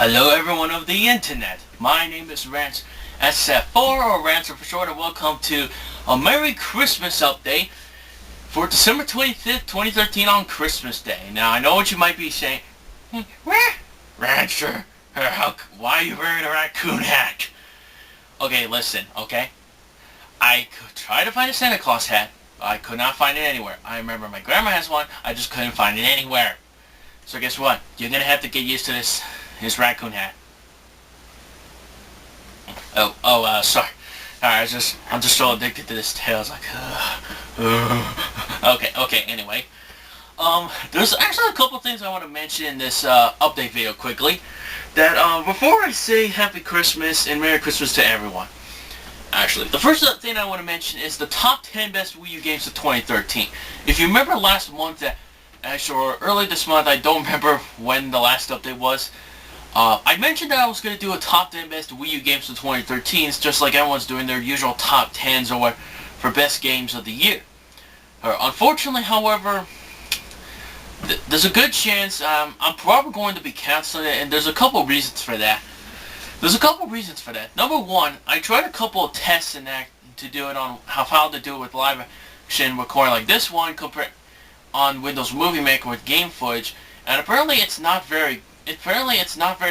Hello everyone of the internet, my name is Rance SF4 or Rancer for short, and welcome to a Merry Christmas update for December 25th, 2013 on Christmas Day. Now I know what you might be saying, Rancer, why are you wearing a raccoon hat? Okay, listen, okay? I tried to find a Santa Claus hat, but I could not find it anywhere. I remember my grandma has one, I just couldn't find it anywhere. So guess what? You're gonna have to get used to this raccoon hat. Sorry. Alright, I'm just so addicted to this tail. It's like, okay, anyway. There's actually a couple things I want to mention in this update video quickly. That, before I say Happy Christmas and Merry Christmas to everyone. Actually, the first thing I want to mention is the top 10 best Wii U games of 2013. If you remember last month, or early this month, I don't remember when the last update was, I mentioned that I was going to do a top 10 best Wii U games of 2013, just like everyone's doing their usual top 10s or what for best games of the year. Unfortunately, however, there's a good chance I'm probably going to be canceling it, and there's a couple reasons for that. Number one, I tried a couple of tests in that to do it on how to do it with live action recording like this one on Windows Movie Maker with game footage, and apparently it's not very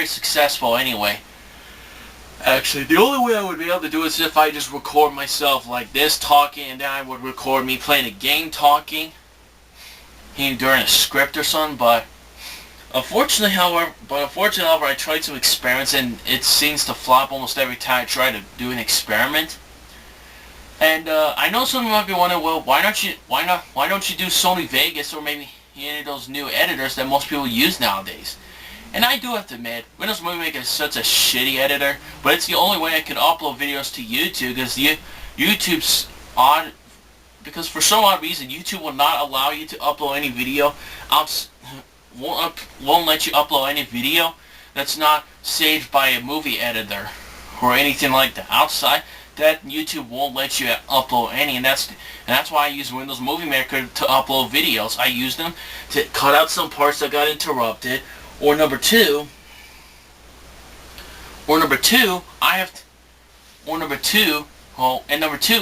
successful anyway. Actually, the only way I would be able to do it is if I just record myself like this talking, and then I would record me playing a game talking during a script or something. But unfortunately, however, I tried some experiments and it seems to flop almost every time I try to do an experiment. And I know some of you might be wondering, well, why don't you do Sony Vegas or maybe any of those new editors that most people use nowadays? And I do have to admit, Windows Movie Maker is such a shitty editor, but it's the only way I can upload videos to YouTube, because YouTube's odd, because for some odd reason YouTube will not allow you to upload any video, won't let you upload any video that's not saved by a movie editor or anything like that. Outside that, YouTube won't let you upload any, and that's why I use Windows Movie Maker to upload videos. I use them to cut out some parts that got interrupted. Or number two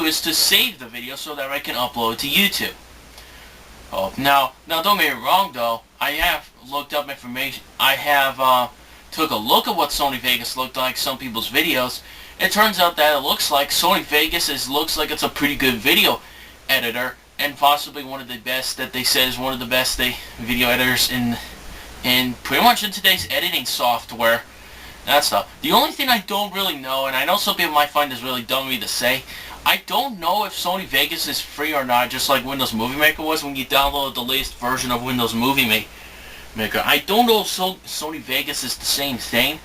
is to save the video so that I can upload it to YouTube. Now don't get me wrong though, I have looked up information, I have took a look at what Sony Vegas looked like, some people's videos. It turns out that it looks like Sony Vegas looks like it's a pretty good video editor, and possibly one of the best, that they said is one of the best video editors in pretty much in today's editing software, that stuff. The only thing I don't really know, and I know some people might find this really dumb of me to say, I don't know if Sony Vegas is free or not, just like Windows Movie Maker was when you download the latest version of Windows Movie Maker. I don't know if Sony Vegas is the same thing,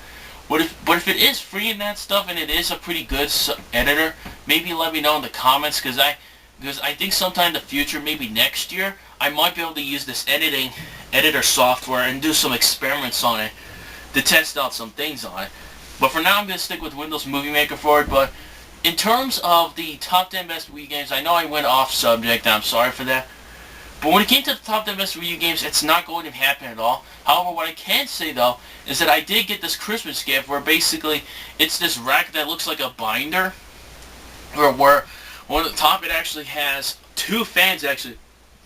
but if it is free and that stuff, and it is a pretty good editor, maybe let me know in the comments, because I think sometime in the future, maybe next year, I might be able to use this editor software and do some experiments on it to test out some things on it. But for now, I'm going to stick with Windows Movie Maker for it. But in terms of the top 10 best Wii games, I know I went off subject, and I'm sorry for that. But when it came to the top 10 best Wii U games, it's not going to happen at all. However, what I can say, though, is that I did get this Christmas gift where basically it's this rack that looks like a binder, where on the top it actually has two fans actually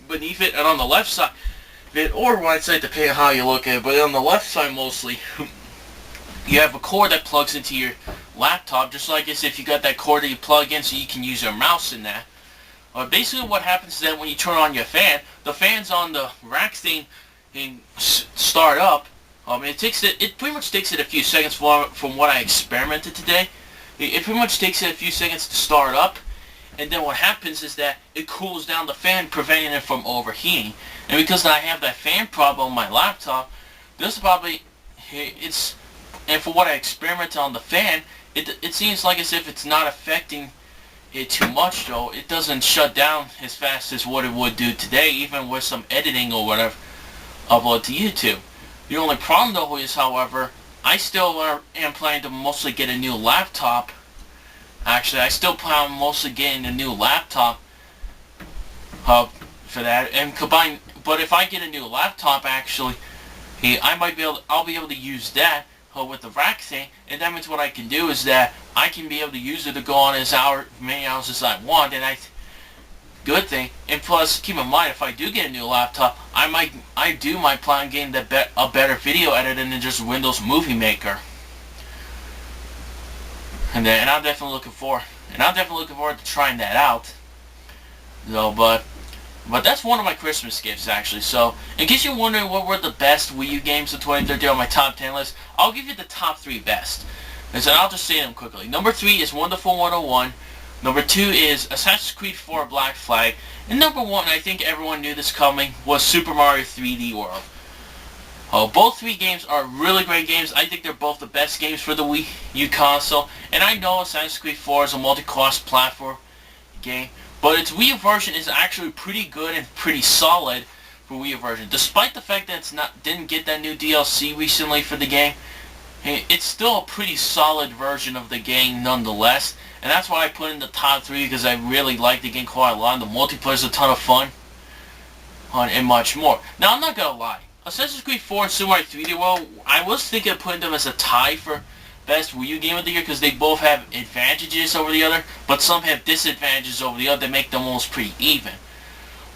beneath it, and on the left side of it, or right side, depending on how you look at it, but on the left side mostly, you have a cord that plugs into your laptop, just like as if you got that cord that you plug in so you can use your mouse in that. Basically what happens is that when you turn on your fan, the fans on the rack thing start up. It pretty much takes it a few seconds from what I experimented today. It pretty much takes it a few seconds to start up, and then what happens is that it cools down the fan, preventing it from overheating. And because I have that fan problem on my laptop, and for what I experimented on the fan, it seems like as if it's not affecting it too much, though. It doesn't shut down as fast as what it would do today, even with some editing or whatever upload to YouTube. The only problem though is, however, I still am planning to mostly get a new laptop. Actually, I still plan on mostly getting a new laptop for that, and but if I get a new laptop, actually, I'll be able to use that with the rack thing, and that means what I can do is that I can be able to use it to go on as many hours as I want, and good thing. And plus, keep in mind, if I do get a new laptop, I might plan on getting a better video editor than just Windows Movie Maker. And I'm definitely looking forward to trying that out. So, but that's one of my Christmas gifts, actually. So, in case you're wondering what were the best Wii U games of 2013 on my top 10 list, I'll give you the top 3 best. And so I'll just say them quickly. Number 3 is Wonderful 101. Number 2 is Assassin's Creed 4 Black Flag. And number 1, I think everyone knew this coming, was Super Mario 3D World. Both 3 games are really great games. I think they're both the best games for the Wii U console. And I know Assassin's Creed 4 is a multi-cross-platform game, but its Wii U version is actually pretty good and pretty solid for Wii U version. Despite the fact that didn't get that new DLC recently for the game, it's still a pretty solid version of the game nonetheless. And that's why I put in the top 3, because I really like the game quite a lot. And the multiplayer is a ton of fun, and much more. Now, I'm not gonna lie. Assassin's Creed 4 and Super Mario 3D World, I was thinking of putting them as a tie for best Wii U game of the year, because they both have advantages over the other, but some have disadvantages over the other that make them almost pretty even.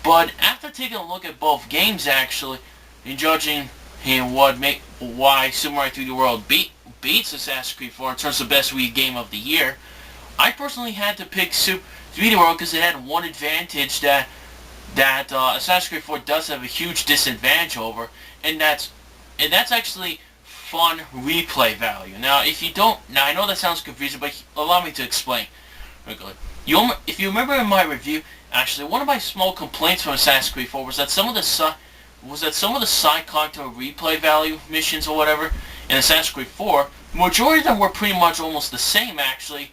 But after taking a look at both games, actually, and judging why Super Mario 3D World beats Assassin's Creed 4 in terms of best Wii U game of the year, I personally had to pick Super 3D World because it had one advantage that Assassin's Creed 4 does have a huge disadvantage over, and that's actually fun replay value. Now, I know that sounds confusing, but allow me to explain quickly. If you remember in my review, actually, one of my small complaints from Assassin's Creed 4 was that some of the side content replay value missions or whatever in Assassin's Creed 4, the majority of them were pretty much almost the same, actually,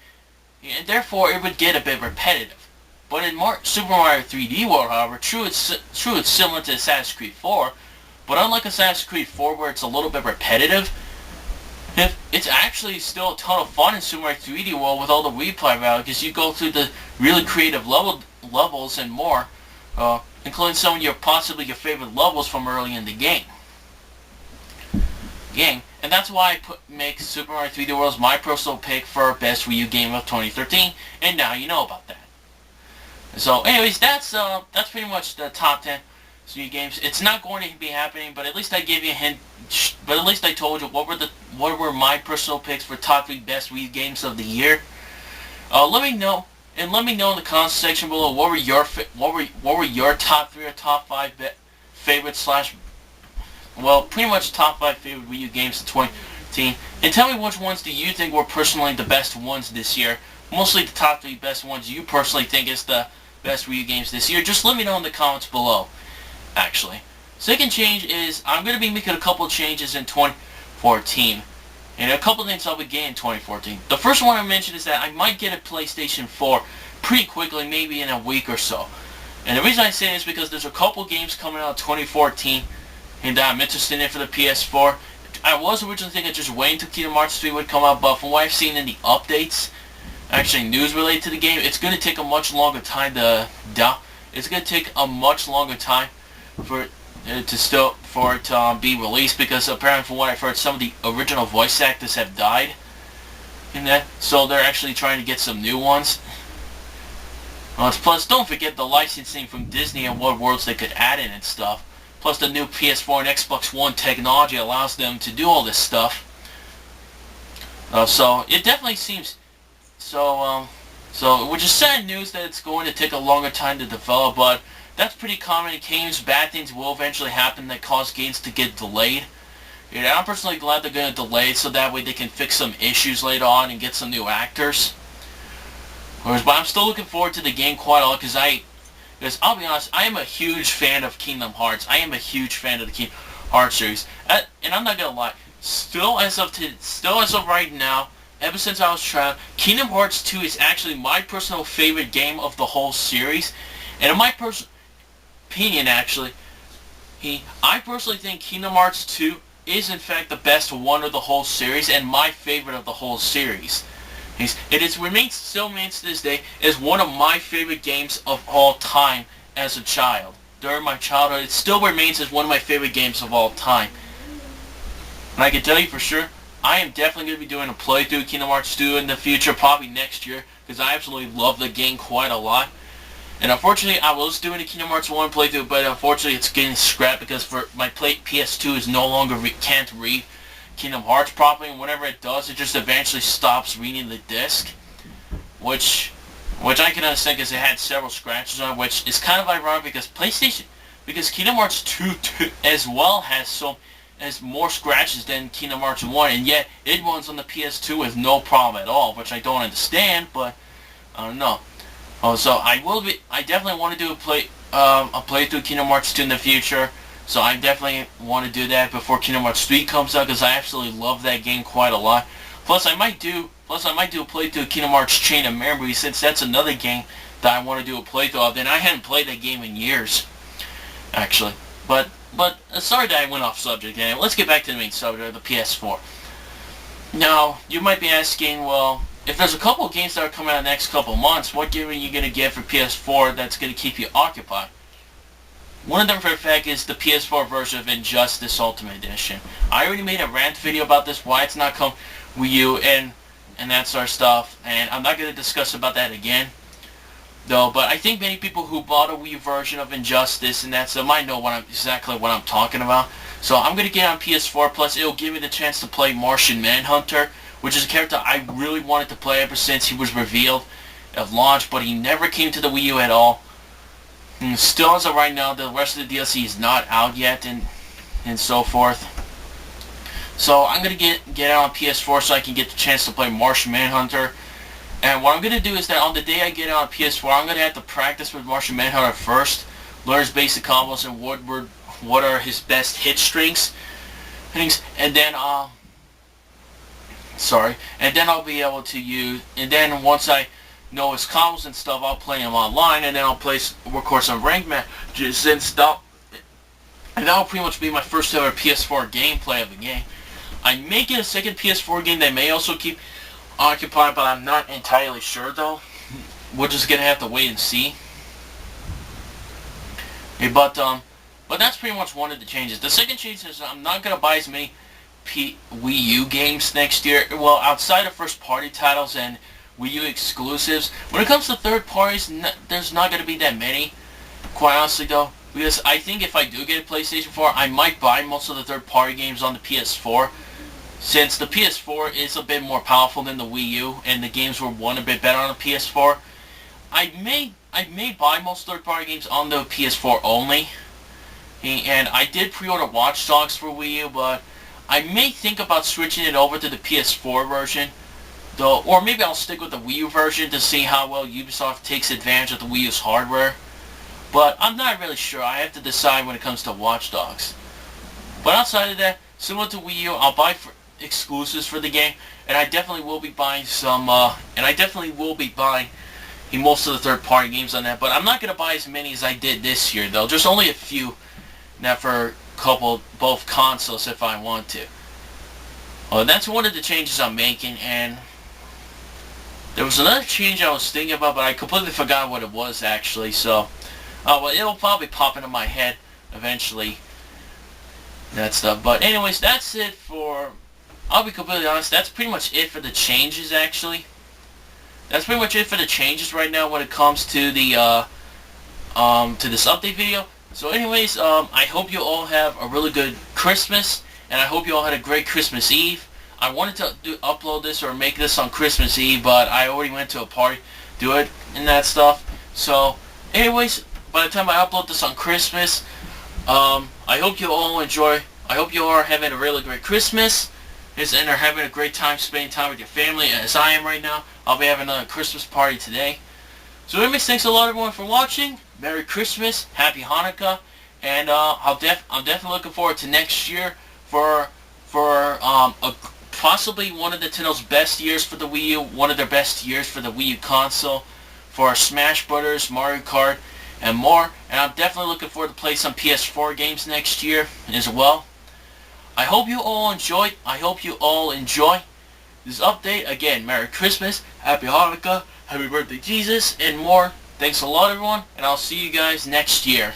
and therefore it would get a bit repetitive. But in Super Mario 3D World, however, true it's similar to Assassin's Creed 4, but unlike Assassin's Creed 4 where it's a little bit repetitive, it's actually still a ton of fun in Super Mario 3D World with all the replay value, because you go through the really creative levels and more, including some of possibly your favorite levels from early in the game. And that's why I make Super Mario 3D World my personal pick for best Wii U game of 2013, and now you know about that. So, anyways, that's pretty much the top 10 Wii U games. It's not going to be happening, but at least I gave you a hint. But at least I told you what were my personal picks for top 3 best Wii U games of the year. Let me know in the comment section below what were your top 3 or top 5 favorites pretty much top 5 favorite Wii U games of 2013. And tell me which ones do you think were personally the best ones this year. Mostly the top 3 best ones you personally think is the best Wii U games this year. Just let me know in the comments below, actually. Second change is I'm going to be making a couple of changes in 2014. And a couple of things I'll be getting in 2014. The first one I mentioned is that I might get a PlayStation 4 pretty quickly, maybe in a week or so. And the reason I say this is because there's a couple games coming out in 2014 and that I'm interested in for the PS4. I was originally thinking of just waiting until Kingdom Hearts 3 would come out, but from what I've seen in the updates, actually news related to the game, it's going to take a much longer time for it to be released, because apparently from what I've heard, some of the original voice actors have died in that, so they're actually trying to get some new ones. Plus, don't forget the licensing from Disney and what worlds they could add in and stuff. Plus, the new PS4 and Xbox One technology allows them to do all this stuff. So it definitely seems which is sad news that it's going to take a longer time to develop, but that's pretty common in games. Bad things will eventually happen that cause games to get delayed. And I'm personally glad they're going to delay it so that way they can fix some issues later on and get some new actors. But I'm still looking forward to the game quite a lot, because I'll be honest, I am a huge fan of Kingdom Hearts. I am a huge fan of the Kingdom Hearts series. And I'm not going to lie, still as of right now, ever since I was a child, Kingdom Hearts 2 is actually my personal favorite game of the whole series. And in my personal opinion, actually, I personally think Kingdom Hearts 2 is in fact the best one of the whole series and my favorite of the whole series. Still remains to this day as one of my favorite games of all time as a child. During my childhood, it still remains as one of my favorite games of all time. And I can tell you for sure, I am definitely going to be doing a playthrough of Kingdom Hearts 2 in the future, probably next year, because I absolutely love the game quite a lot. And unfortunately, I was doing a Kingdom Hearts 1 playthrough, but unfortunately it's getting scrapped because for my PS2 is no longer can't read Kingdom Hearts properly, and whenever it does, it just eventually stops reading the disc, which I can understand because it had several scratches on it, which is kind of ironic because Kingdom Hearts 2 as well has more scratches than Kingdom Hearts 1, and yet it runs on the PS2 with no problem at all, which I don't understand, but I don't know. So I definitely want to do a playthrough of Kingdom Hearts 2 in the future. So I definitely want to do that before Kingdom Hearts 3 comes out because I absolutely love that game quite a lot. Plus I might do a playthrough of Kingdom Hearts Chain of Memories, since that's another game that I want to do a playthrough of. And I hadn't played that game in years, actually. But sorry that I went off subject. Anyway, let's get back to the main subject of the PS4. Now you might be asking, well, if there's a couple of games that are coming out in the next couple of months, what game are you going to get for PS4 that's going to keep you occupied? One of them, for a fact, is the PS4 version of Injustice Ultimate Edition. I already made a rant video about this, why it's not come Wii U and that sort of stuff, and I'm not going to discuss about that again, though. But I think many people who bought a Wii U version of Injustice and that stuff might know exactly what I'm talking about. So I'm going to get on PS4, plus it'll give me the chance to play Martian Manhunter, which is a character I really wanted to play ever since he was revealed at launch, but he never came to the Wii U at all. And still, as of right now, the rest of the DLC is not out yet, and so forth. So I'm gonna get it on PS4 so I can get the chance to play Martian Manhunter. And what I'm gonna do is that on the day I get it on PS4, I'm gonna have to practice with Martian Manhunter first, learn his basic combos and what are his best hit strings, and then I'll be able to use. And then once I know his combos and stuff, I'll play him online, and then I'll record some ranked matches and stuff. And that'll pretty much be my first ever PS4 gameplay of the game. I may get a second PS4 game that may also keep occupied, but I'm not entirely sure though. We're just gonna have to wait and see. But that's pretty much one of the changes. The second change is I'm not gonna buy as many Wii U games next year. Well, outside of first party titles and Wii U exclusives. When it comes to third parties, there's not going to be that many, quite honestly though, because I think if I do get a PlayStation 4, I might buy most of the third party games on the PS4, since the PS4 is a bit more powerful than the Wii U, and the games were a bit better on the PS4. I may buy most third party games on the PS4 only, and I did pre-order Watch Dogs for Wii U, but I may think about switching it over to the PS4 version, though, or maybe I'll stick with the Wii U version to see how well Ubisoft takes advantage of the Wii U's hardware. But I'm not really sure. I have to decide when it comes to Watch Dogs. But outside of that, similar to Wii U, I'll buy exclusives for the game, and I definitely will be buying most of the third-party games on that. But I'm not going to buy as many as I did this year, though. Just only a few, now for both consoles if I want to. That's one of the changes I'm making, and there was another change I was thinking about, but I completely forgot what it was actually, so well, it'll probably pop into my head eventually, that stuff. But anyways, that's it for, I'll be completely honest, that's pretty much it for the changes actually. That's pretty much it for the changes right now when it comes to the to this update video. So anyways, I hope you all have a really good Christmas, and I hope you all had a great Christmas Eve. I wanted to upload this or make this on Christmas Eve, but I already went to a party, do it, and that stuff. So, anyways, by the time I upload this on Christmas, I hope you all enjoy. I hope you all are having a really great Christmas, and are having a great time spending time with your family, as I am right now. I'll be having a Christmas party today. So anyways, thanks a lot everyone for watching. Merry Christmas, Happy Hanukkah, and I'm definitely looking forward to next year for possibly one of Nintendo's best years for the Wii U, one of their best years for the Wii U console, for Smash Brothers, Mario Kart, and more. And I'm definitely looking forward to play some PS4 games next year as well. I hope you all enjoy this update. Again, Merry Christmas, Happy Hanukkah, Happy Birthday Jesus, and more. Thanks a lot everyone, and I'll see you guys next year.